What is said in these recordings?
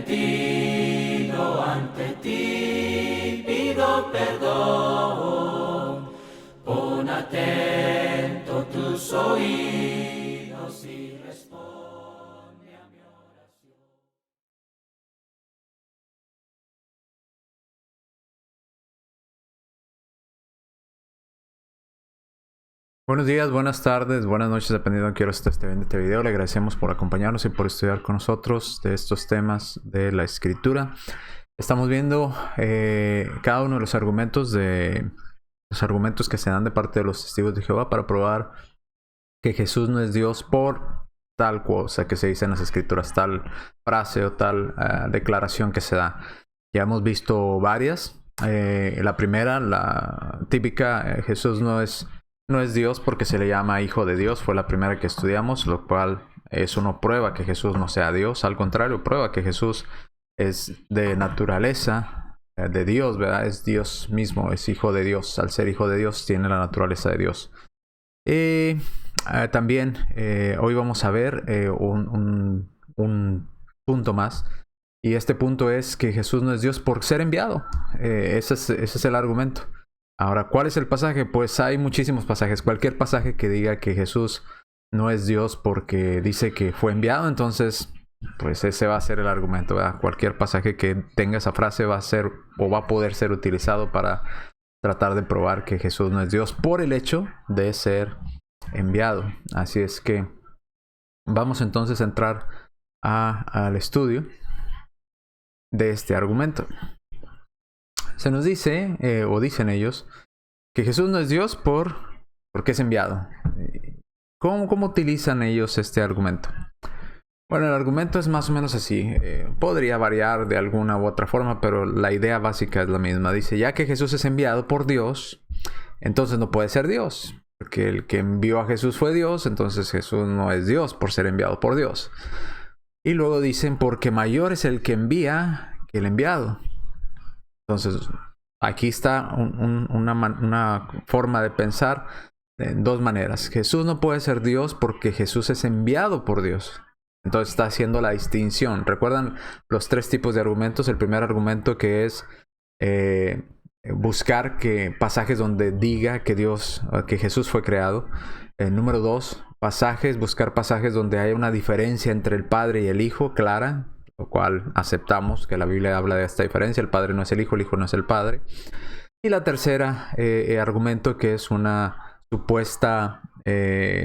arrepentido ante ti, pido perdón. Pon atento tus oídos y responde a mi oración. Buenos días, buenas tardes, buenas noches, dependiendo de qué hora estés viendo este video. Le agradecemos por acompañarnos y por estudiar con nosotros de estos temas de la escritura. Estamos viendo cada uno de los argumentos que se dan de parte de los testigos de Jehová para probar que Jesús no es Dios por tal cosa que se dice en las escrituras, tal frase o tal declaración que se da. Ya hemos visto varias. La primera, la típica, Jesús no es Dios porque se le llama Hijo de Dios. Fue la primera que estudiamos, lo cual eso no prueba que Jesús no sea Dios. Al contrario, prueba que Jesús es de naturaleza de Dios, ¿verdad? Es Dios mismo, es Hijo de Dios. Al ser Hijo de Dios, tiene la naturaleza de Dios. También hoy vamos a ver un punto más. Y este punto es que Jesús no es Dios por ser enviado. Ese es el argumento. Ahora, ¿cuál es el pasaje? Pues hay muchísimos pasajes. Cualquier pasaje que diga que Jesús no es Dios porque dice que fue enviado, entonces, pues ese va a ser el argumento, ¿verdad? Cualquier pasaje que tenga esa frase va a ser o va a poder ser utilizado para tratar de probar que Jesús no es Dios por el hecho de ser enviado. Así es que vamos entonces a entrar al estudio de este argumento. Se nos dice, o dicen ellos, que Jesús no es Dios porque es enviado. ¿Cómo utilizan ellos este argumento? Bueno, el argumento es más o menos así. Podría variar de alguna u otra forma, pero la idea básica es la misma. Dice, ya que Jesús es enviado por Dios, entonces no puede ser Dios. Porque el que envió a Jesús fue Dios, entonces Jesús no es Dios por ser enviado por Dios. Y luego dicen, porque mayor es el que envía que el enviado. Entonces, aquí está una forma de pensar en dos maneras. Jesús no puede ser Dios porque Jesús es enviado por Dios. Entonces está haciendo la distinción. ¿Recuerdan los tres tipos de argumentos? El primer argumento que es buscar pasajes donde diga que Jesús fue creado. Número dos, buscar pasajes donde haya una diferencia entre el Padre y el Hijo clara, lo cual aceptamos que la Biblia habla de esta diferencia. El Padre no es el Hijo no es el Padre. Y la tercera argumento que es una supuesta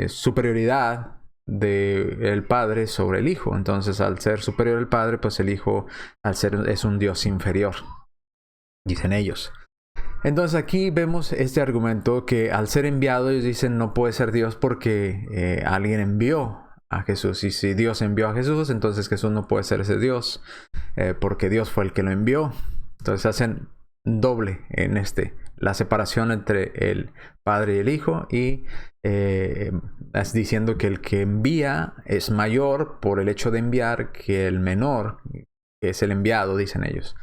superioridad del Padre sobre el Hijo. Entonces, al ser superior el Padre, pues el Hijo es un Dios inferior, dicen ellos. Entonces aquí vemos este argumento que al ser enviado, ellos dicen no puede ser Dios porque alguien envió a Jesús. Y si Dios envió a Jesús, entonces Jesús no puede ser ese Dios porque Dios fue el que lo envió. Entonces hacen doble en la separación entre el Padre y el Hijo, y diciendo que el que envía es mayor por el hecho de enviar que el menor, que es el enviado, dicen ellos.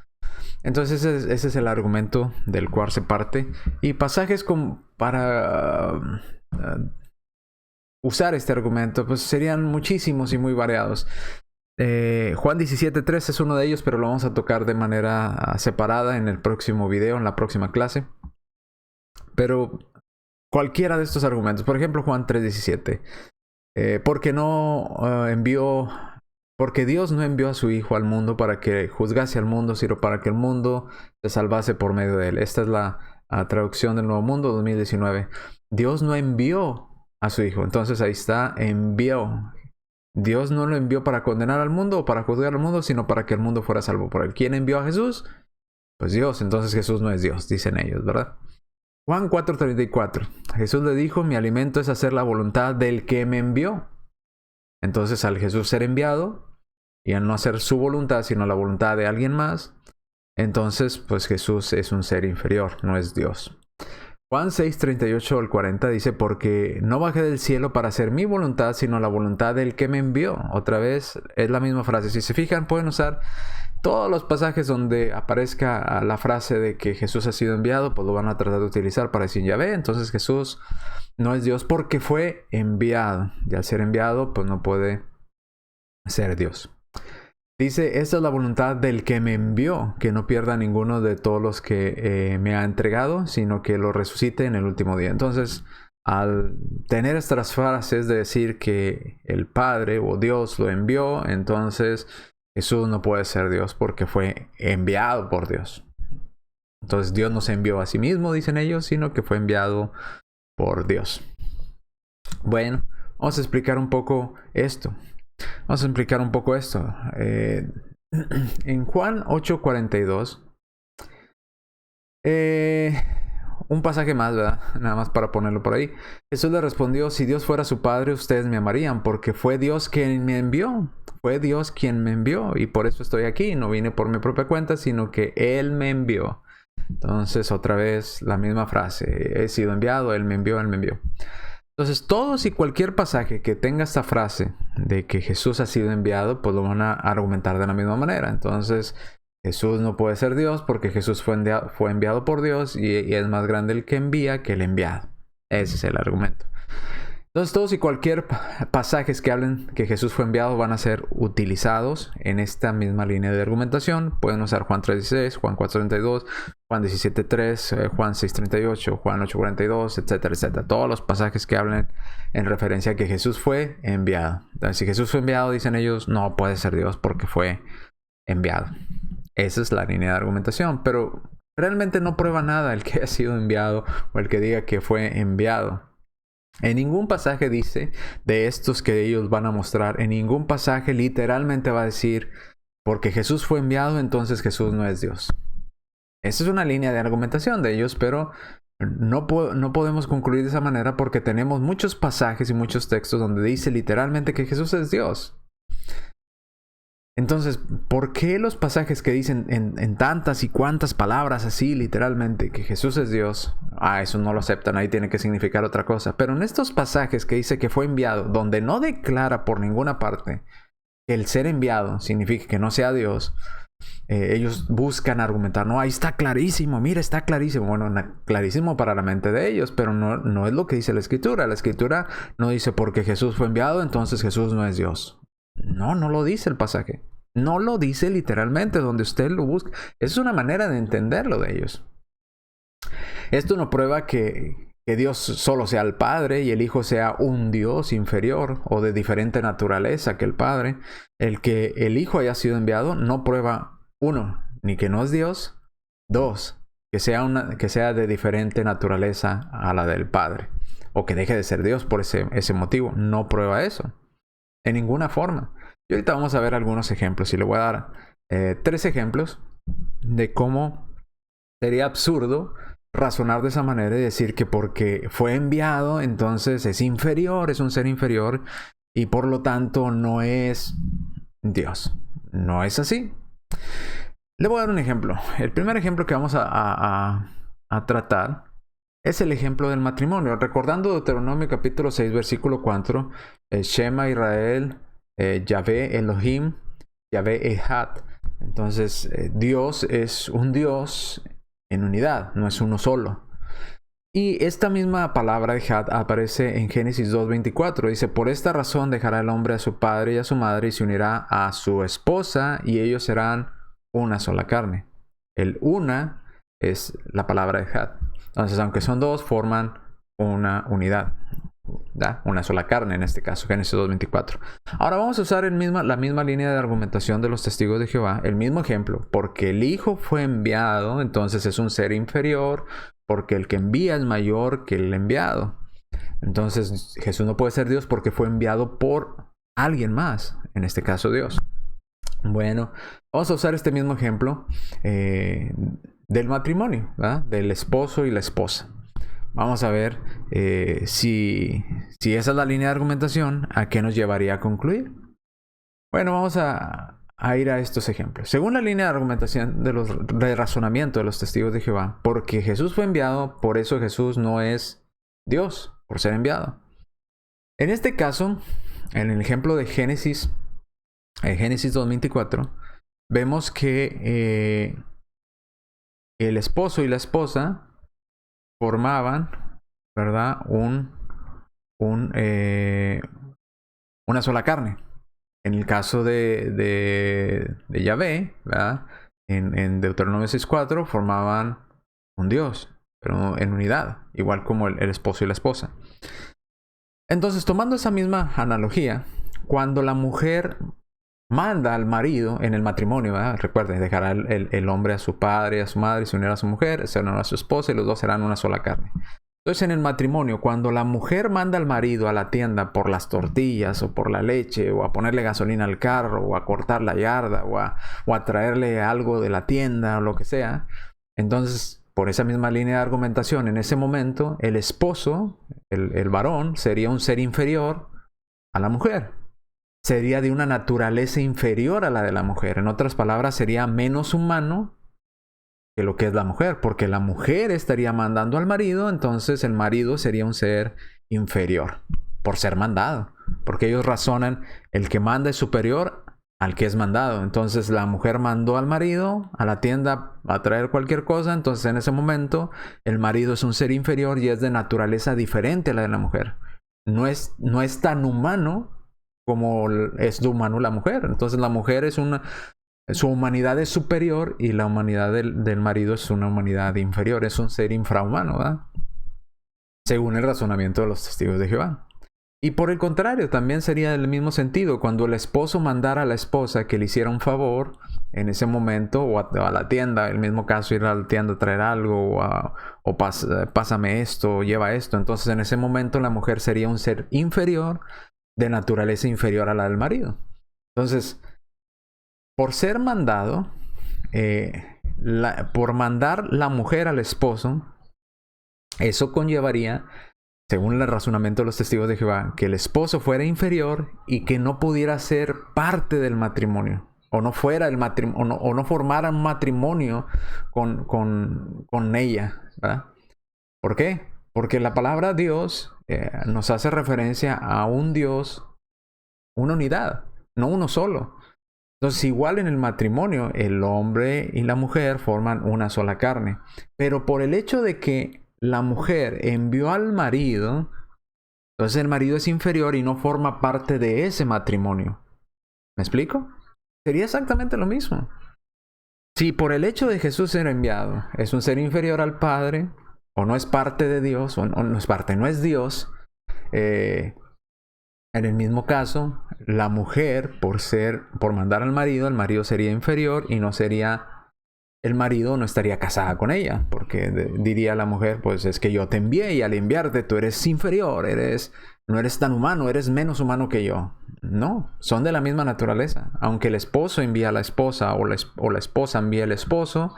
Entonces ese es el argumento del cual se parte. Y pasajes para usar este argumento pues serían muchísimos y muy variados. Juan 17:3 es uno de ellos, pero lo vamos a tocar de manera separada en el próximo video, en la próxima clase. Pero cualquiera de estos argumentos, por ejemplo Juan 3:17, porque Dios no envió a su Hijo al mundo para que juzgase al mundo, sino para que el mundo se salvase por medio de él. Esta es la traducción del Nuevo Mundo 2019. Dios no envió a su Hijo. Entonces ahí está, envió. Dios no lo envió para condenar al mundo o para juzgar al mundo, sino para que el mundo fuera salvo por él. ¿Quién envió a Jesús? Pues Dios. Entonces Jesús no es Dios, dicen ellos, ¿verdad? Juan 4:34. Jesús le dijo, mi alimento es hacer la voluntad del que me envió. Entonces al Jesús ser enviado y al no hacer su voluntad, sino la voluntad de alguien más, entonces pues Jesús es un ser inferior, no es Dios. Juan 6:38 al 40 dice, porque no bajé del cielo para hacer mi voluntad, sino la voluntad del que me envió. Otra vez es la misma frase. Si se fijan, pueden usar todos los pasajes donde aparezca la frase de que Jesús ha sido enviado, pues lo van a tratar de utilizar para decir, ya ve, entonces Jesús no es Dios porque fue enviado. Y al ser enviado, pues no puede ser Dios. Dice, esta es la voluntad del que me envió, que no pierda ninguno de todos los que me ha entregado, sino que lo resucite en el último día. Entonces, al tener estas frases de decir que el Padre o Dios lo envió, entonces Jesús no puede ser Dios porque fue enviado por Dios. Entonces Dios no se envió a sí mismo, dicen ellos, sino que fue enviado por Dios. Bueno, vamos a explicar un poco esto. En Juan 8:42, un pasaje más, ¿verdad? Nada más para ponerlo por ahí. Jesús le respondió, si Dios fuera su Padre, ustedes me amarían, porque fue Dios quien me envió. Fue Dios quien me envió, y por eso estoy aquí. No vine por mi propia cuenta, sino que Él me envió. Entonces, otra vez, la misma frase. He sido enviado, Él me envió, Él me envió. Entonces, todos y cualquier pasaje que tenga esta frase de que Jesús ha sido enviado, pues lo van a argumentar de la misma manera. Entonces, Jesús no puede ser Dios porque Jesús fue enviado por Dios y es más grande el que envía que el enviado. Ese es el argumento. Entonces, todos y cualquier pasajes que hablen que Jesús fue enviado van a ser utilizados en esta misma línea de argumentación. Pueden usar Juan 3:16, Juan 4:32, Juan 17:3, Juan 6:38, Juan 8:42, etcétera, etcétera. Todos los pasajes que hablen en referencia a que Jesús fue enviado. Entonces, si Jesús fue enviado, dicen ellos, no puede ser Dios porque fue enviado. Esa es la línea de argumentación, pero realmente no prueba nada el que haya sido enviado o el que diga que fue enviado. En ningún pasaje dice de estos que ellos van a mostrar, en ningún pasaje literalmente va a decir, porque Jesús fue enviado, entonces Jesús no es Dios. Esa es una línea de argumentación de ellos, pero no podemos concluir de esa manera porque tenemos muchos pasajes y muchos textos donde dice literalmente que Jesús es Dios. Entonces, ¿por qué los pasajes que dicen en tantas y cuantas palabras así, literalmente, que Jesús es Dios? Eso no lo aceptan, ahí tiene que significar otra cosa. Pero en estos pasajes que dice que fue enviado, donde no declara por ninguna parte que el ser enviado significa que no sea Dios, ellos buscan argumentar, no, ahí está clarísimo, mira, está clarísimo. Bueno, clarísimo para la mente de ellos, pero no es lo que dice la Escritura. La Escritura no dice porque Jesús fue enviado, entonces Jesús no es Dios. No lo dice el pasaje. No lo dice literalmente, donde usted lo busca. Es una manera de entenderlo de ellos. Esto no prueba que Dios solo sea el Padre y el Hijo sea un Dios inferior o de diferente naturaleza que el Padre. El que el Hijo haya sido enviado no prueba, uno, ni que no es Dios. Dos, que sea de diferente naturaleza a la del Padre. O que deje de ser Dios por ese motivo. No prueba eso. En ninguna forma. Y ahorita vamos a ver algunos ejemplos. Y le voy a dar 3 ejemplos de cómo sería absurdo razonar de esa manera y decir que porque fue enviado, entonces es inferior, es un ser inferior y por lo tanto no es Dios. No es así. Le voy a dar un ejemplo. El primer ejemplo que vamos a tratar es el ejemplo del matrimonio. Recordando Deuteronomio capítulo 6, versículo 4, Shema Israel, Yahvé Elohim, Yahvé Echad. Entonces, Dios es un Dios en unidad, no es uno solo. Y esta misma palabra Echad aparece en Génesis 2:24. Dice, por esta razón dejará el hombre a su padre y a su madre y se unirá a su esposa y ellos serán una sola carne. El una es la palabra Echad. Entonces, aunque son dos, forman una unidad. ¿Da? Una sola carne en este caso, Génesis 2:24. Ahora vamos a usar la misma línea de argumentación de los testigos de Jehová, el mismo ejemplo. Porque el Hijo fue enviado, entonces es un ser inferior, porque el que envía es mayor que el enviado. Entonces Jesús no puede ser Dios porque fue enviado por alguien más, en este caso Dios. Bueno, vamos a usar este mismo ejemplo del matrimonio, ¿verdad? Del esposo y la esposa. Vamos a ver si esa es la línea de argumentación, ¿a qué nos llevaría a concluir? Bueno, vamos a ir a estos ejemplos. Según la línea de argumentación de razonamiento de los testigos de Jehová, porque Jesús fue enviado, por eso Jesús no es Dios, por ser enviado. En este caso, en el ejemplo de Génesis 2:24, vemos que el esposo y la esposa formaban, ¿verdad? Una sola carne. En el caso de Yahvé, ¿verdad? En Deuteronomio 6:4 formaban un Dios, pero en unidad, igual como el esposo y la esposa. Entonces, tomando esa misma analogía, cuando la mujer manda al marido en el matrimonio, ¿verdad? Recuerden, dejará el hombre a su padre y a su madre y se unirá a su mujer, se unirá a su esposa y los dos serán una sola carne. Entonces, en el matrimonio, cuando la mujer manda al marido a la tienda por las tortillas o por la leche o a ponerle gasolina al carro o a cortar la yarda o a traerle algo de la tienda o lo que sea, entonces, por esa misma línea de argumentación, en ese momento, el esposo, el varón, sería un ser inferior a la mujer. Sería de una naturaleza inferior a la de la mujer. En otras palabras, sería menos humano que lo que es la mujer, porque la mujer estaría mandando al marido, entonces el marido sería un ser inferior por ser mandado, porque ellos razonan el que manda es superior al que es mandado. Entonces la mujer mandó al marido a la tienda a traer cualquier cosa, entonces en ese momento el marido es un ser inferior y es de naturaleza diferente a la de la mujer. No es tan humano como es humano la mujer. Entonces la mujer es su humanidad es superior y la humanidad del marido es una humanidad inferior, es un ser infrahumano, ¿verdad? Según el razonamiento de los testigos de Jehová. Y por el contrario, también sería del mismo sentido, cuando el esposo mandara a la esposa que le hiciera un favor en ese momento, o a la tienda, el mismo caso, ir a la tienda a traer algo, pásame esto, lleva esto, entonces en ese momento la mujer sería un ser inferior, de naturaleza inferior a la del marido. Entonces, por ser mandado, por mandar la mujer al esposo, eso conllevaría, según el razonamiento de los testigos de Jehová, que el esposo fuera inferior y que no pudiera ser parte del matrimonio, o no fuera el matrimonio, o no formara un matrimonio con ella, ¿verdad? ¿Por qué? Porque la palabra Dios nos hace referencia a un Dios, una unidad, no uno solo. Entonces, igual en el matrimonio, el hombre y la mujer forman una sola carne. Pero por el hecho de que la mujer envió al marido, entonces el marido es inferior y no forma parte de ese matrimonio. ¿Me explico? Sería exactamente lo mismo. Si por el hecho de Jesús ser enviado es un ser inferior al Padre, o no es parte de Dios, o no es parte, no es Dios, en el mismo caso, la mujer, por mandar al marido, el marido sería inferior y no sería, el marido no estaría casada con ella, porque diría la mujer, pues es que yo te envié y al enviarte tú eres inferior, no eres tan humano, eres menos humano que yo. No, son de la misma naturaleza. Aunque el esposo envía a la esposa o la esposa envía al esposo,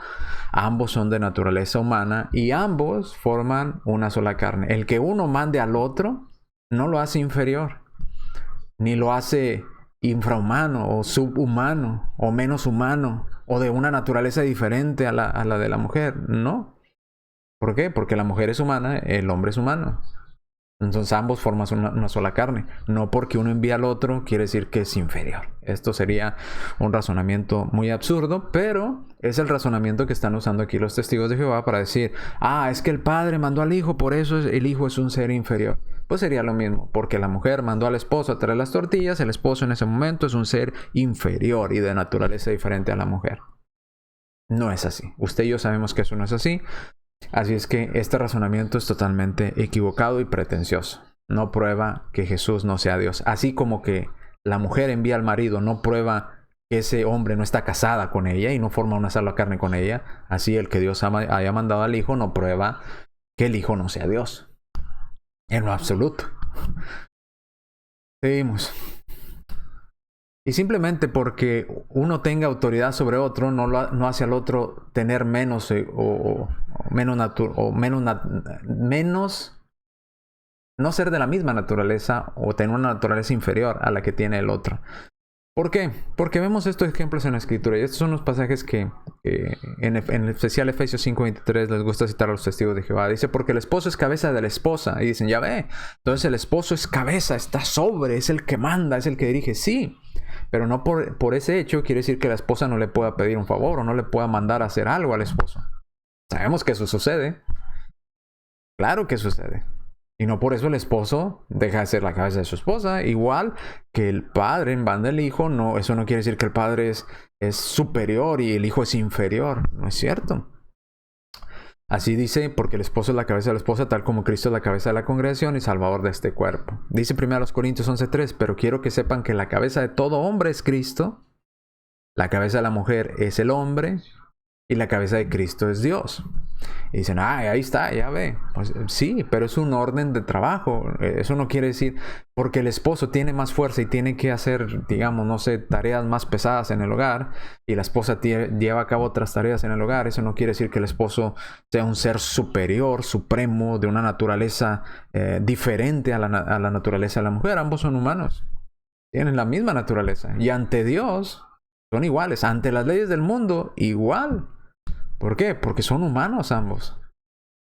ambos son de naturaleza humana y ambos forman una sola carne. El que uno mande al otro no lo hace inferior, ni lo hace infrahumano o subhumano o menos humano o de una naturaleza diferente a la de la mujer. No. ¿Por qué? Porque la mujer es humana, el hombre es humano. Entonces ambos forman una sola carne. No porque uno envía al otro quiere decir que es inferior. Esto sería un razonamiento muy absurdo, pero es el razonamiento que están usando aquí los testigos de Jehová para decir, es que el padre mandó al hijo, por eso el hijo es un ser inferior. Pues sería lo mismo, porque la mujer mandó al esposo a traer las tortillas, el esposo en ese momento es un ser inferior y de naturaleza diferente a la mujer. No es así. Usted y yo sabemos que eso no es así. Así es que este razonamiento es totalmente equivocado y pretencioso. No prueba que Jesús no sea Dios. Así como que la mujer envía al marido, no prueba que ese hombre no está casada con ella y no forma una sola carne con ella. Así el que Dios haya mandado al hijo no prueba que el hijo no sea Dios. En lo absoluto. Seguimos. Y simplemente porque uno tenga autoridad sobre otro, no hace al otro tener menos no ser de la misma naturaleza o tener una naturaleza inferior a la que tiene el otro. ¿Por qué? Porque vemos estos ejemplos en la Escritura y estos son los pasajes que en especial Efesios 5:23 les gusta citar a los testigos de Jehová. Dice, porque el esposo es cabeza de la esposa. Y dicen, ya ve, entonces el esposo es cabeza, está sobre, es el que manda, es el que dirige. Sí, pero no por ese hecho quiere decir que la esposa no le pueda pedir un favor o no le pueda mandar a hacer algo al esposo. Sabemos que eso sucede. Claro que sucede. Y no por eso el esposo deja de ser la cabeza de su esposa. Igual que el padre en banda del hijo, no, eso no quiere decir que el padre es superior y el hijo es inferior. No es cierto. Así dice, porque el esposo es la cabeza de la esposa, tal como Cristo es la cabeza de la congregación y salvador de este cuerpo. Dice 1 Corintios 11:3, pero quiero que sepan que la cabeza de todo hombre es Cristo, la cabeza de la mujer es el hombre y la cabeza de Cristo es Dios. Y dicen, ahí está, ya ve. Pues sí, pero es un orden de trabajo. Eso no quiere decir, porque el esposo tiene más fuerza y tiene que hacer, digamos, no sé, tareas más pesadas en el hogar, y la esposa lleva a cabo otras tareas en el hogar. Eso no quiere decir que el esposo sea un ser superior, supremo, de una naturaleza diferente a la naturaleza de la mujer. Ambos son humanos. Tienen la misma naturaleza. Y ante Dios son iguales. Ante las leyes del mundo, igual. ¿Por qué? Porque son humanos ambos.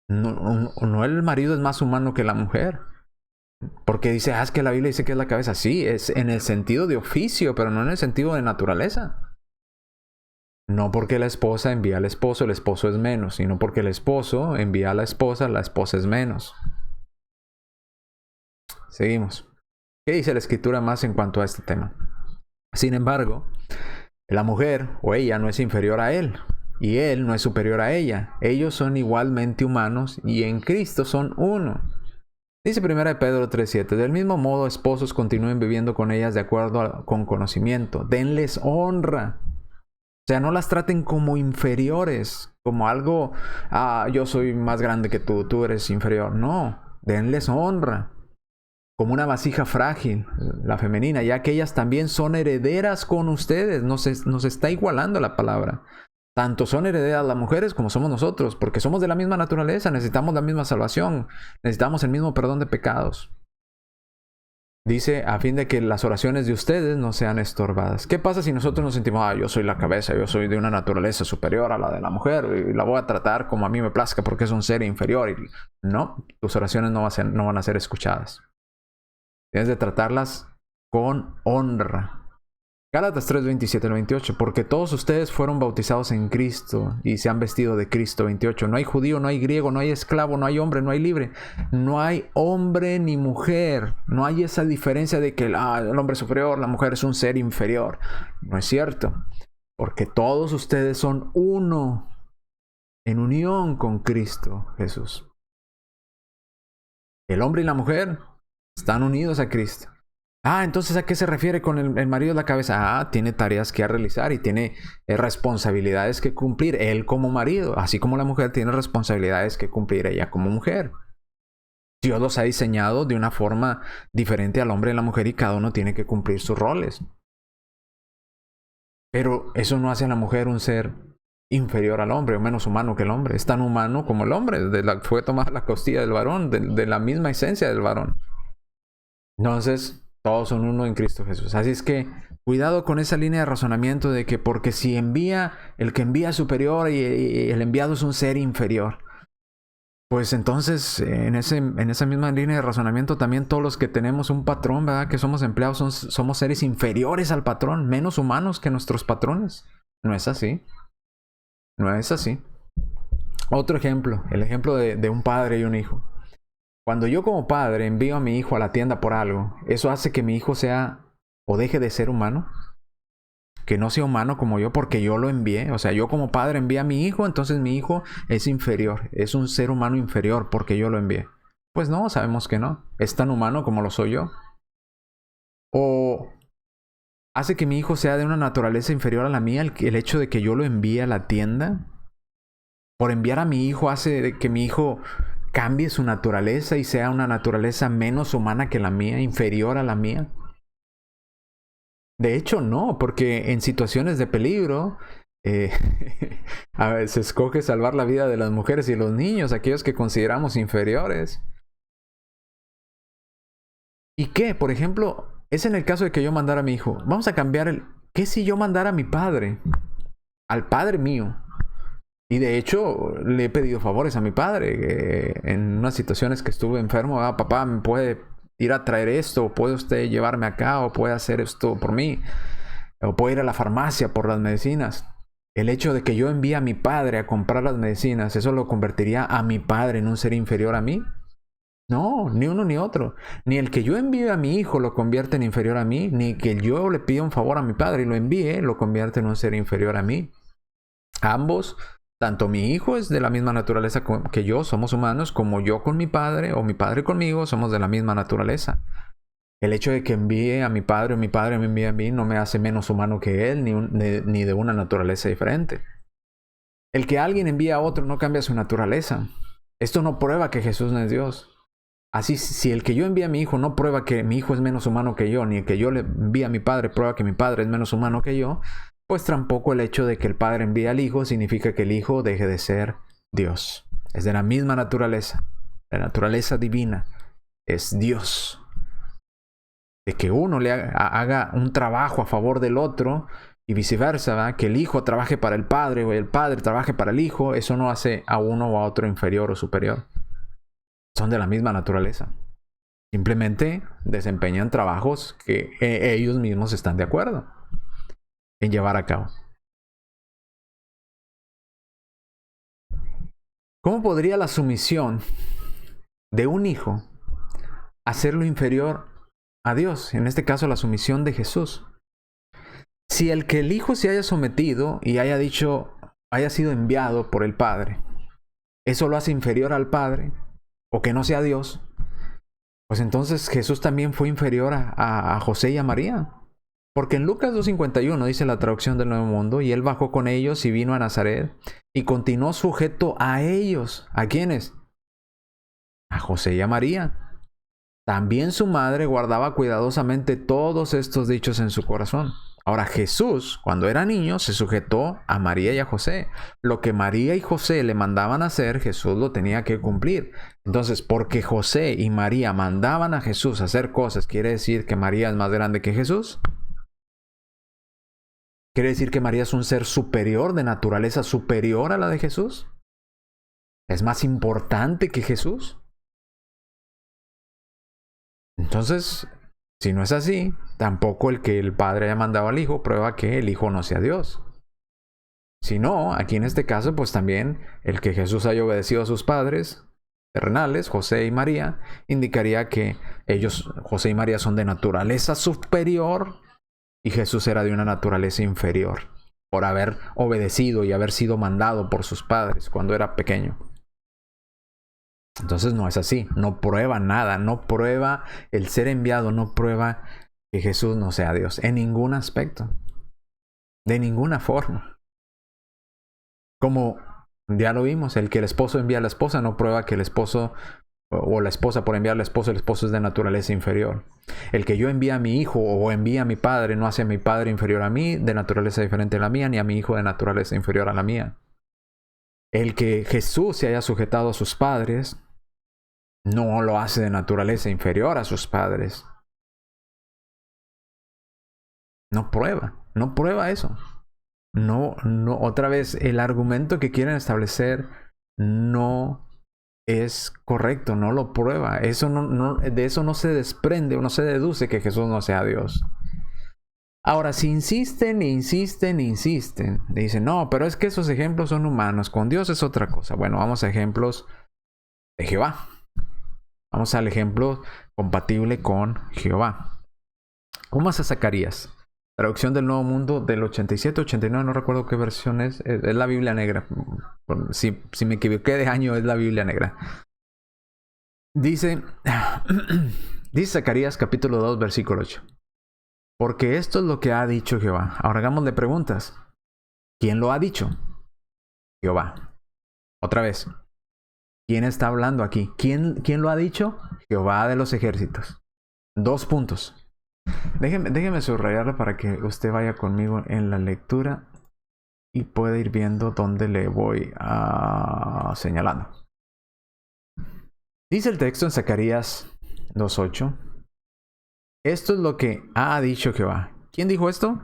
No el marido es más humano que la mujer. Porque dice, es que la Biblia dice que es la cabeza. Sí, es en el sentido de oficio, pero no en el sentido de naturaleza. No porque la esposa envía al esposo, el esposo es menos, sino porque el esposo envía a la esposa es menos. Seguimos. ¿Qué dice la Escritura más en cuanto a este tema? Sin embargo, la mujer o ella no es inferior a él. Y él no es superior a ella. Ellos son igualmente humanos y en Cristo son uno. Dice 1 Pedro 3:7. Del mismo modo, esposos, continúen viviendo con ellas de acuerdo con conocimiento. Denles honra. O sea, no las traten como inferiores, como algo, yo soy más grande que tú eres inferior. No, denles honra. Como una vasija frágil, la femenina, ya que ellas también son herederas con ustedes. Nos está igualando la palabra. Tanto son herederas las mujeres como somos nosotros, porque somos de la misma naturaleza, necesitamos la misma salvación, necesitamos el mismo perdón de pecados. Dice, a fin de que las oraciones de ustedes no sean estorbadas. ¿Qué pasa si nosotros nos sentimos, yo soy la cabeza, yo soy de una naturaleza superior a la de la mujer, y la voy a tratar como a mí me plazca porque es un ser inferior? No, tus oraciones no van a ser escuchadas. Tienes de tratarlas con honra. Gálatas 3:27 al 28. Porque todos ustedes fueron bautizados en Cristo y se han vestido de Cristo. 28. No hay judío, no hay griego, no hay esclavo, no hay hombre, no hay libre. No hay hombre ni mujer. No hay esa diferencia de que el hombre es superior, la mujer es un ser inferior. No es cierto. Porque todos ustedes son uno en unión con Cristo Jesús. El hombre y la mujer están unidos a Cristo. Entonces, ¿a qué se refiere con el marido de la cabeza? Tiene tareas que realizar y tiene responsabilidades que cumplir él como marido, así como la mujer tiene responsabilidades que cumplir ella como mujer. Dios los ha diseñado de una forma diferente al hombre y la mujer y cada uno tiene que cumplir sus roles. Pero eso no hace a la mujer un ser inferior al hombre o menos humano que el hombre. Es tan humano como el hombre. Fue tomada la costilla del varón, de la misma esencia del varón. Entonces, todos son uno en Cristo Jesús. Así es que cuidado con esa línea de razonamiento de que porque si el que envía es superior y el enviado es un ser inferior. Pues entonces en esa misma línea de razonamiento también todos los que tenemos un patrón, ¿verdad? Que somos empleados, somos seres inferiores al patrón, menos humanos que nuestros patrones. No es así. No es así. Otro ejemplo, el ejemplo de un padre y un hijo. Cuando yo como padre envío a mi hijo a la tienda por algo, ¿eso hace que mi hijo sea o deje de ser humano? Que no sea humano como yo porque yo lo envié. O sea, yo como padre envié a mi hijo, entonces mi hijo es inferior. Es un ser humano inferior porque yo lo envié. Pues no, sabemos que no. Es tan humano como lo soy yo. O hace que mi hijo sea de una naturaleza inferior a la mía el hecho de que yo lo envíe a la tienda. Por enviar a mi hijo hace que mi hijo cambie su naturaleza y sea una naturaleza menos humana que la mía, inferior a la mía. De hecho, no, porque en situaciones de peligro a ver, se escoge salvar la vida de las mujeres y los niños, aquellos que consideramos inferiores. ¿Y qué? Por ejemplo, es en el caso de que yo mandara a mi hijo. Vamos a cambiar ¿qué si yo mandara a mi padre? Al padre mío. Y de hecho, le he pedido favores a mi padre. En unas situaciones que estuve enfermo, papá, ¿me puede ir a traer esto? ¿O puede usted llevarme acá? ¿O puede hacer esto por mí? ¿O puede ir a la farmacia por las medicinas? El hecho de que yo envíe a mi padre a comprar las medicinas, ¿eso lo convertiría a mi padre en un ser inferior a mí? No, ni uno ni otro. Ni el que yo envíe a mi hijo lo convierte en inferior a mí, ni que yo le pida un favor a mi padre y lo envíe lo convierte en un ser inferior a mí. Ambos, tanto mi hijo es de la misma naturaleza que yo, somos humanos, como yo con mi padre o mi padre conmigo, somos de la misma naturaleza. El hecho de que envíe a mi padre o mi padre me envíe a mí no me hace menos humano que él, ni de una naturaleza diferente. El que alguien envíe a otro no cambia su naturaleza. Esto no prueba que Jesús no es Dios. Así, si el que yo envíe a mi hijo no prueba que mi hijo es menos humano que yo, ni el que yo le envíe a mi padre prueba que mi padre es menos humano que yo, pues tampoco el hecho de que el padre envíe al hijo significa que el hijo deje de ser Dios. Es de la misma naturaleza. La naturaleza divina es Dios. De que uno le haga un trabajo a favor del otro y viceversa, ¿verdad? Que el hijo trabaje para el padre o el padre trabaje para el hijo, eso no hace a uno o a otro inferior o superior. Son de la misma naturaleza. Simplemente desempeñan trabajos que ellos mismos están de acuerdo en llevar a cabo. ¿Cómo podría la sumisión de un hijo hacerlo inferior a Dios? En este caso, la sumisión de Jesús. Si el que el hijo se haya sometido y haya sido enviado por el Padre, ¿eso lo hace inferior al Padre? ¿O que no sea Dios? Pues entonces Jesús también fue inferior a José y a María. Porque en Lucas 2:51 dice la traducción del Nuevo Mundo, y él bajó con ellos y vino a Nazaret y continuó sujeto a ellos. ¿A quiénes? A José y a María. También su madre guardaba cuidadosamente todos estos dichos en su corazón. Ahora Jesús, cuando era niño, se sujetó a María y a José. Lo que María y José le mandaban hacer, Jesús lo tenía que cumplir. Entonces, porque José y María mandaban a Jesús a hacer cosas, ¿quiere decir que María es más grande que Jesús? ¿Quiere decir que María es un ser superior, de naturaleza superior a la de Jesús? ¿Es más importante que Jesús? Entonces, si no es así, tampoco el que el Padre haya mandado al Hijo prueba que el Hijo no sea Dios. Si no, aquí en este caso, pues también el que Jesús haya obedecido a sus padres terrenales, José y María, indicaría que José y María, son de naturaleza superior y Jesús era de una naturaleza inferior por haber obedecido y haber sido mandado por sus padres cuando era pequeño. Entonces no es así, no prueba nada, no prueba el ser enviado, no prueba que Jesús no sea Dios en ningún aspecto, de ninguna forma. Como ya lo vimos, el que el esposo envía a la esposa no prueba que el esposo o la esposa por enviar al esposo, el esposo es de naturaleza inferior. El que yo envíe a mi hijo o envíe a mi padre no hace a mi padre inferior a mí, de naturaleza diferente a la mía, ni a mi hijo de naturaleza inferior a la mía. El que Jesús se haya sujetado a sus padres no lo hace de naturaleza inferior a sus padres. No prueba eso. No, otra vez, el argumento que quieren establecer no es correcto, no lo prueba. De eso no se desprende o no se deduce que Jesús no sea Dios. Ahora, si insisten, dicen, no, pero es que esos ejemplos son humanos, con Dios es otra cosa. Bueno, vamos a ejemplos de Jehová. Vamos al ejemplo compatible con Jehová. Vamos a Zacarías. Traducción del Nuevo Mundo del 87, 89, no recuerdo qué versión es. Es la Biblia negra. Si me equivoqué de año, es la Biblia negra. Dice Zacarías capítulo 2, versículo 8. Porque esto es lo que ha dicho Jehová. Ahora hagámosle preguntas. ¿Quién lo ha dicho? Jehová. Otra vez. ¿Quién está hablando aquí? ¿Quién lo ha dicho? Jehová de los ejércitos. 2 puntos. Déjeme subrayarlo para que usted vaya conmigo en la lectura y pueda ir viendo dónde le voy señalando. Dice el texto en Zacarías 2:8. Esto es lo que ha dicho Jehová. ¿Quién dijo esto?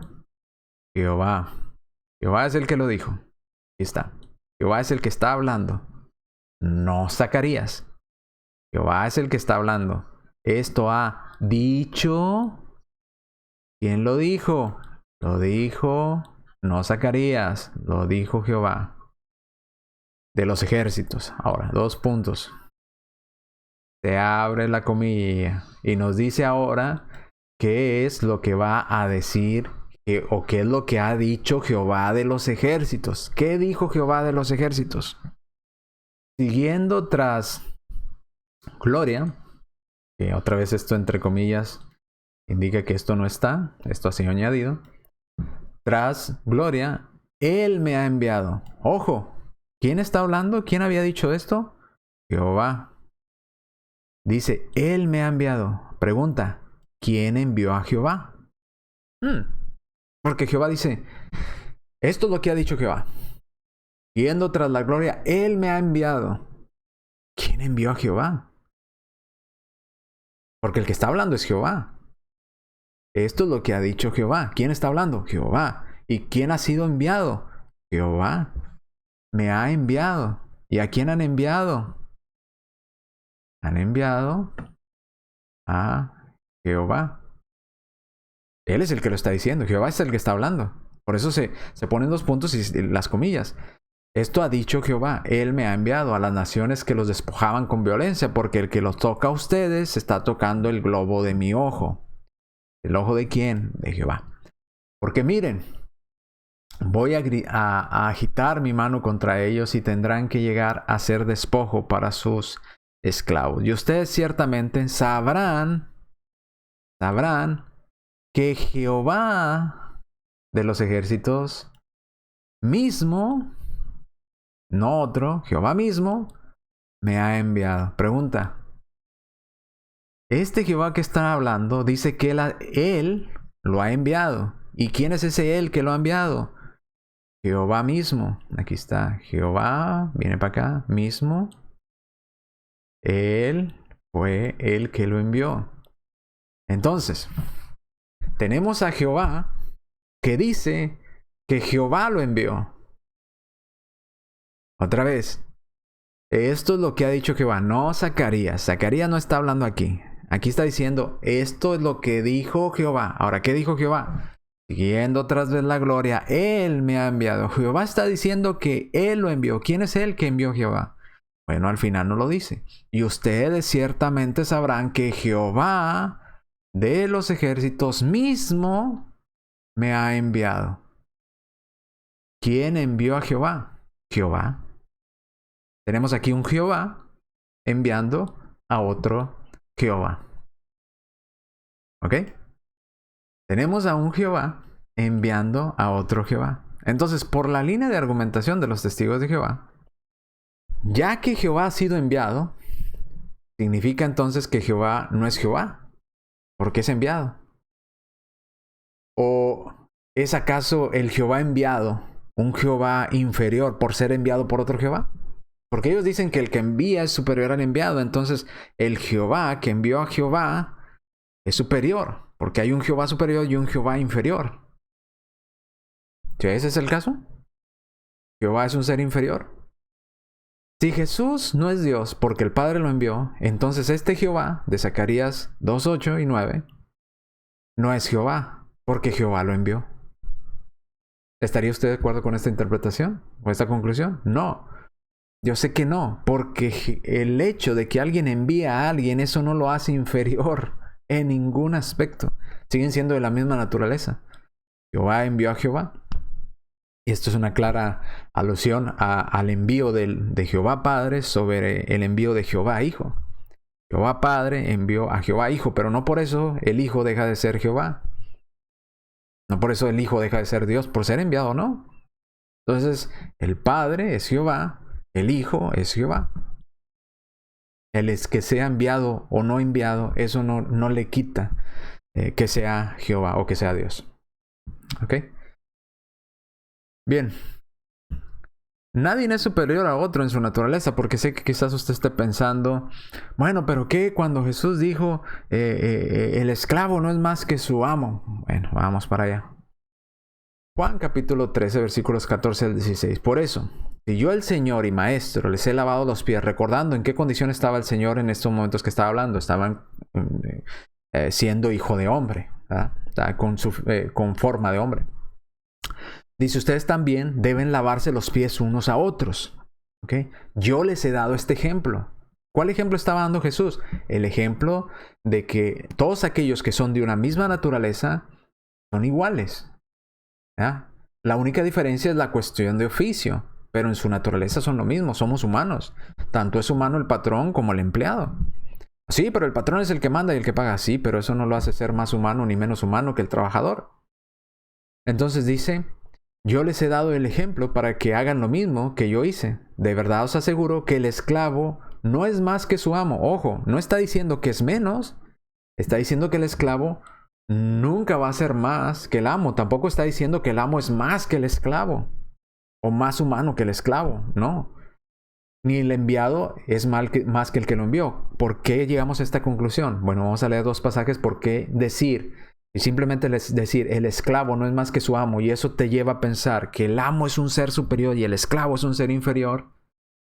Jehová. Jehová es el que lo dijo. Aquí está. Jehová es el que está hablando. No Zacarías. Jehová es el que está hablando. Esto ha dicho. ¿Quién lo dijo? Lo dijo no Zacarías, lo dijo Jehová. De los ejércitos. Ahora, 2 puntos. Se abre la comilla y nos dice ahora qué es lo que va a decir o qué es lo que ha dicho Jehová de los ejércitos. ¿Qué dijo Jehová de los ejércitos? Siguiendo tras gloria, que otra vez esto entre comillas indica que esto no está, esto ha sido añadido. Tras gloria, Él me ha enviado. Ojo, ¿quién está hablando? ¿Quién había dicho esto? Jehová. Dice, Él me ha enviado. Pregunta, ¿quién envió a Jehová? Porque Jehová dice, esto es lo que ha dicho Jehová. Yendo tras la gloria, Él me ha enviado. ¿Quién envió a Jehová? Porque el que está hablando es Jehová. Esto es lo que ha dicho Jehová. ¿Quién está hablando? Jehová. ¿Y quién ha sido enviado? Jehová. Me ha enviado. ¿Y a quién han enviado? Han enviado a Jehová. Él es el que lo está diciendo. Jehová es el que está hablando. Por eso se ponen dos puntos y las comillas. Esto ha dicho Jehová. Él me ha enviado a las naciones que los despojaban con violencia, porque el que los toca a ustedes está tocando el globo de mi ojo. ¿El ojo de quién? De Jehová. Porque miren, voy a agitar mi mano contra ellos y tendrán que llegar a ser despojo para sus esclavos. Y ustedes ciertamente sabrán que Jehová de los ejércitos mismo, no otro, Jehová mismo, me ha enviado. Pregunta. Este Jehová que está hablando dice que él lo ha enviado. ¿Y quién es ese él que lo ha enviado? Jehová mismo. Aquí está. Jehová, viene para acá, mismo. Él fue el que lo envió. Entonces, tenemos a Jehová que dice que Jehová lo envió. Otra vez. Esto es lo que ha dicho Jehová, no Zacarías. Zacarías no está hablando aquí. Aquí está diciendo, esto es lo que dijo Jehová. Ahora, ¿qué dijo Jehová? Siguiendo tras de la gloria, Él me ha enviado. Jehová está diciendo que Él lo envió. ¿Quién es Él que envió Jehová? Bueno, al final no lo dice. Y ustedes ciertamente sabrán que Jehová de los ejércitos mismo me ha enviado. ¿Quién envió a Jehová? Jehová. Tenemos aquí un Jehová enviando a otro Jehová. ¿Ok? Tenemos a un Jehová enviando a otro Jehová. Entonces, por la línea de argumentación de los testigos de Jehová, ya que Jehová ha sido enviado, significa entonces que Jehová no es Jehová, porque es enviado. ¿O es acaso el Jehová enviado un Jehová inferior por ser enviado por otro Jehová? Porque ellos dicen que el que envía es superior al enviado. Entonces, el Jehová que envió a Jehová es superior. Porque hay un Jehová superior y un Jehová inferior. ¿Sí, ese es el caso? ¿Jehová es un ser inferior? Si Jesús no es Dios porque el Padre lo envió, entonces este Jehová de Zacarías 2:8 y 9 no es Jehová porque Jehová lo envió. ¿Estaría usted de acuerdo con esta interpretación o esta conclusión? No. Yo sé que no, porque el hecho de que alguien envíe a alguien, eso no lo hace inferior en ningún aspecto. Siguen siendo de la misma naturaleza. Jehová envió a Jehová. Y esto es una clara alusión al envío de Jehová Padre sobre el envío de Jehová Hijo. Jehová Padre envió a Jehová Hijo, pero no por eso el Hijo deja de ser Jehová. No por eso el Hijo deja de ser Dios, por ser enviado, ¿no? Entonces, el Padre es Jehová. El Hijo es Jehová. El es que sea enviado o no enviado, eso no le quita que sea Jehová o que sea Dios. ¿Ok? Bien. Nadie es superior a otro en su naturaleza, porque sé que quizás usted esté pensando, bueno, pero ¿qué? Cuando Jesús dijo, el esclavo no es más que su amo. Bueno, vamos para allá. Juan capítulo 13, versículos 14 al 16. Por eso, si yo el Señor y Maestro les he lavado los pies, recordando en qué condición estaba el Señor en estos momentos que estaba hablando, estaban siendo hijo de hombre, ¿verdad? Con forma de hombre. Dice, ustedes también deben lavarse los pies unos a otros. ¿Okay? Yo les he dado este ejemplo. ¿Cuál ejemplo estaba dando Jesús? El ejemplo de que todos aquellos que son de una misma naturaleza son iguales. ¿Ya? La única diferencia es la cuestión de oficio, pero en su naturaleza son lo mismo, somos humanos. Tanto es humano el patrón como el empleado. Sí, pero el patrón es el que manda y el que paga. Sí, pero eso no lo hace ser más humano ni menos humano que el trabajador. Entonces dice, yo les he dado el ejemplo para que hagan lo mismo que yo hice. De verdad os aseguro que el esclavo no es más que su amo. Ojo, no está diciendo que es menos, está diciendo que el esclavo nunca va a ser más que el amo. Tampoco está diciendo que el amo es más que el esclavo o más humano que el esclavo. No. Ni el enviado es más que el que lo envió. ¿Por qué llegamos a esta conclusión? Bueno, vamos a leer dos pasajes. ¿Por qué decir? Y simplemente decir, el esclavo no es más que su amo, y eso te lleva a pensar que el amo es un ser superior y el esclavo es un ser inferior.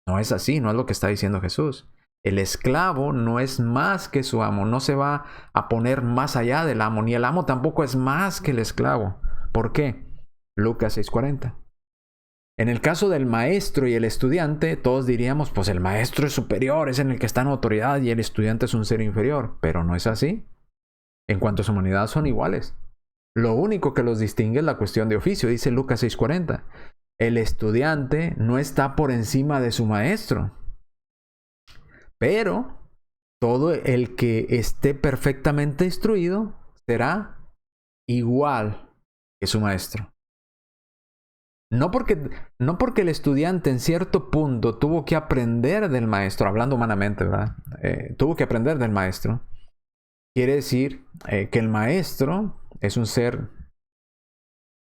No es así, no es lo que está diciendo Jesús. El esclavo no es más que su amo, no se va a poner más allá del amo, ni el amo tampoco es más que el esclavo. ¿Por qué? Lucas 6:40. En el caso del maestro y el estudiante, todos diríamos, pues el maestro es superior, es en el que está en autoridad, y el estudiante es un ser inferior. Pero no es así. En cuanto a su humanidad, son iguales. Lo único que los distingue es la cuestión de oficio, dice Lucas 6:40. El estudiante no está por encima de su maestro, pero todo el que esté perfectamente instruido será igual que su maestro. No porque el estudiante en cierto punto tuvo que aprender del maestro, hablando humanamente, ¿verdad? Tuvo que aprender del maestro. Quiere decir que el maestro es un ser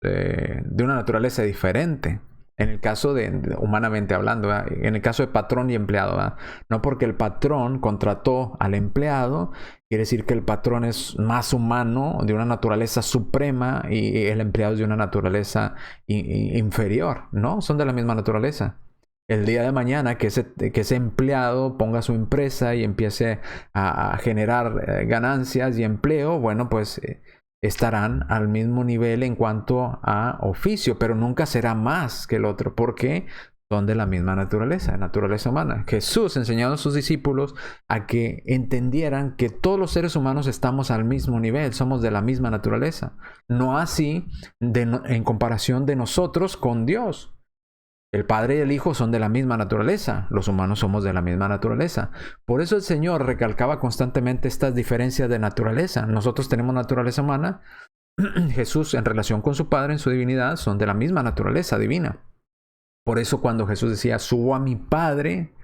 de una naturaleza diferente. En el caso humanamente hablando, ¿verdad? En el caso de patrón y empleado, ¿verdad? No porque el patrón contrató al empleado, quiere decir que el patrón es más humano, de una naturaleza suprema, y el empleado es de una naturaleza inferior, ¿no? Son de la misma naturaleza. El día de mañana que ese empleado ponga su empresa y empiece a generar ganancias y empleo, bueno, pues estarán al mismo nivel en cuanto a oficio, pero nunca será más que el otro, porque son de la misma naturaleza humana. Jesús enseñó a sus discípulos a que entendieran que todos los seres humanos estamos al mismo nivel, somos de la misma naturaleza. No así en comparación de nosotros con Dios. El Padre y el Hijo son de la misma naturaleza. Los humanos somos de la misma naturaleza. Por eso el Señor recalcaba constantemente estas diferencias de naturaleza. Nosotros tenemos naturaleza humana. Jesús, en relación con su Padre, en su divinidad, son de la misma naturaleza divina. Por eso cuando Jesús decía, subo a mi Padre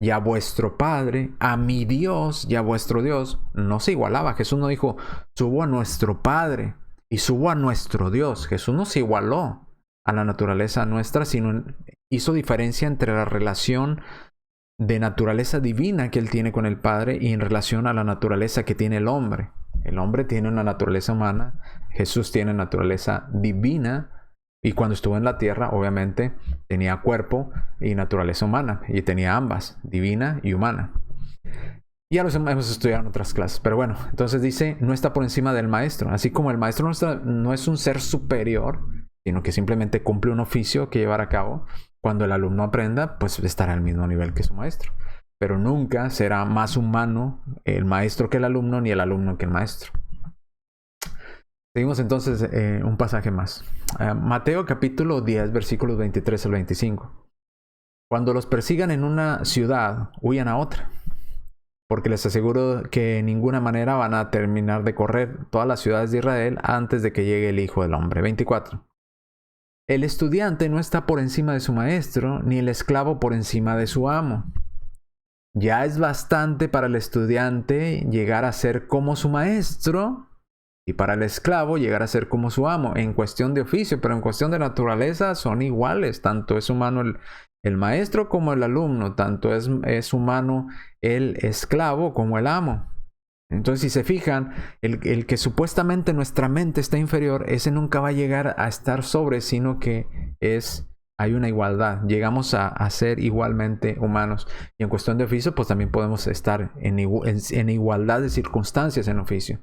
y a vuestro Padre, a mi Dios y a vuestro Dios, no se igualaba. Jesús no dijo, subo a nuestro Padre y subo a nuestro Dios. Jesús no se igualó a la naturaleza nuestra, sino hizo diferencia entre la relación de naturaleza divina que él tiene con el Padre y en relación a la naturaleza que tiene el hombre. El hombre tiene una naturaleza humana, Jesús tiene naturaleza divina, y cuando estuvo en la tierra, obviamente, tenía cuerpo y naturaleza humana, y tenía ambas, divina y humana. Ya los hemos estudiado en otras clases, pero bueno, entonces dice, no está por encima del maestro, así como el maestro no es un ser superior, sino que simplemente cumple un oficio que llevar a cabo. Cuando el alumno aprenda, pues estará al mismo nivel que su maestro. Pero nunca será más humano el maestro que el alumno, ni el alumno que el maestro. Seguimos entonces un pasaje más. Mateo capítulo 10, versículos 23 al 25. Cuando los persigan en una ciudad, huyan a otra, porque les aseguro que en ninguna manera van a terminar de correr todas las ciudades de Israel antes de que llegue el Hijo del Hombre. 24. El estudiante no está por encima de su maestro, ni el esclavo por encima de su amo. Ya es bastante para el estudiante llegar a ser como su maestro, y para el esclavo llegar a ser como su amo, en cuestión de oficio, pero en cuestión de naturaleza son iguales. Tanto es humano el maestro como el alumno, tanto es humano el esclavo como el amo. Entonces, si se fijan, el que supuestamente nuestra mente está inferior, ese nunca va a llegar a estar sobre, sino que hay una igualdad. Llegamos a ser igualmente humanos. Y en cuestión de oficio, pues también podemos estar en igualdad de circunstancias en oficio.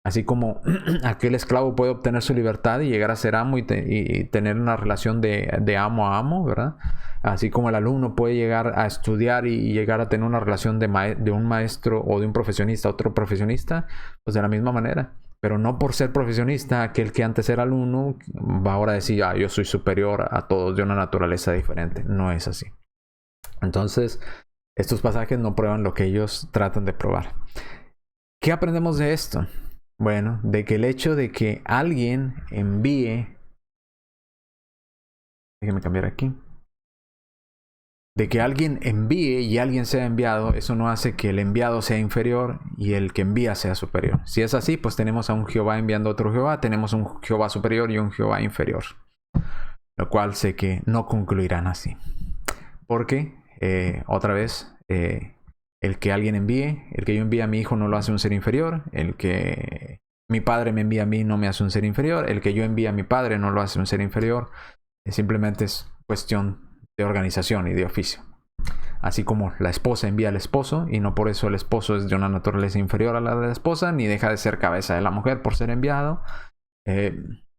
Así como aquel esclavo puede obtener su libertad y llegar a ser amo y tener una relación de amo a amo, ¿verdad? Así como el alumno puede llegar a estudiar y llegar a tener una relación de un maestro o de un profesionista a otro profesionista, pues de la misma manera. Pero no por ser profesionista, aquel que antes era alumno va ahora a decir, yo soy superior a todos de una naturaleza diferente. No es así. Entonces, estos pasajes no prueban lo que ellos tratan de probar. ¿Qué aprendemos de esto? Bueno, de que el hecho de que alguien envíe... Déjenme cambiar aquí. De que alguien envíe y alguien sea enviado, eso no hace que el enviado sea inferior y el que envía sea superior. Si es así, pues tenemos a un Jehová enviando a otro Jehová, tenemos un Jehová superior y un Jehová inferior. Lo cual sé que no concluirán así. Porque, otra vez, el que alguien envíe, el que yo envíe a mi hijo no lo hace un ser inferior, el que mi padre me envía a mí no me hace un ser inferior, el que yo envíe a mi padre no lo hace un ser inferior, simplemente es cuestión de organización y de oficio. Así como la esposa envía al esposo y no por eso el esposo es de una naturaleza inferior a la de la esposa, ni deja de ser cabeza de la mujer por ser enviado,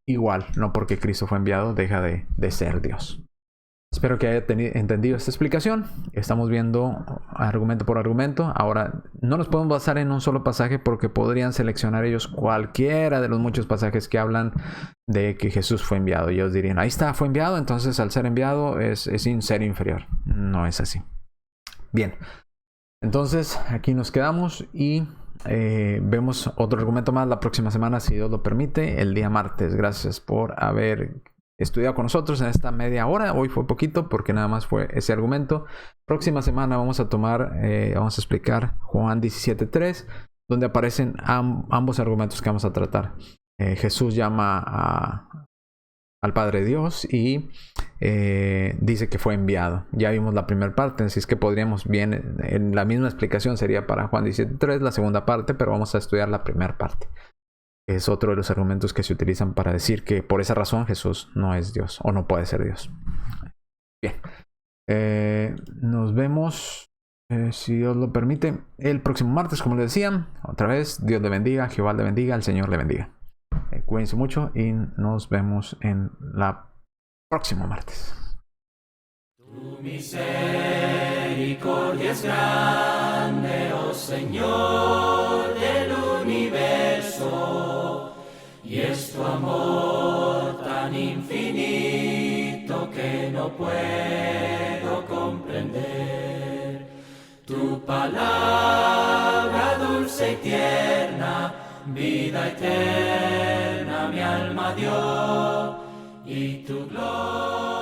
igual, no porque Cristo fue enviado deja de ser Dios. Espero que haya entendido esta explicación. Estamos viendo argumento por argumento. Ahora, no nos podemos basar en un solo pasaje porque podrían seleccionar ellos cualquiera de los muchos pasajes que hablan de que Jesús fue enviado. Y ellos dirían, ahí está, fue enviado, entonces al ser enviado es sin ser inferior. No es así. Bien, entonces aquí nos quedamos y vemos otro argumento más la próxima semana, si Dios lo permite, el día martes. Gracias por haber estudiado con nosotros en esta media hora. Hoy fue poquito porque nada más fue ese argumento. Próxima semana vamos a explicar Juan 17:3, donde aparecen ambos argumentos que vamos a tratar. Jesús llama al Padre Dios y dice que fue enviado. Ya vimos la primera parte, así es que podríamos bien, en la misma explicación sería para Juan 17:3, la segunda parte, pero vamos a estudiar la primera parte. Es otro de los argumentos que se utilizan para decir que por esa razón Jesús no es Dios o no puede ser Dios. Bien. Nos vemos, si Dios lo permite, el próximo martes, como les decía. Otra vez, Dios le bendiga, Jehová le bendiga, el Señor le bendiga. Cuídense mucho y nos vemos en la próxima martes. Tu misericordia es grande, oh Señor del universo, y es tu amor tan infinito que no puedo comprender. Tu palabra dulce y tierna, vida eterna mi alma dio, y tu gloria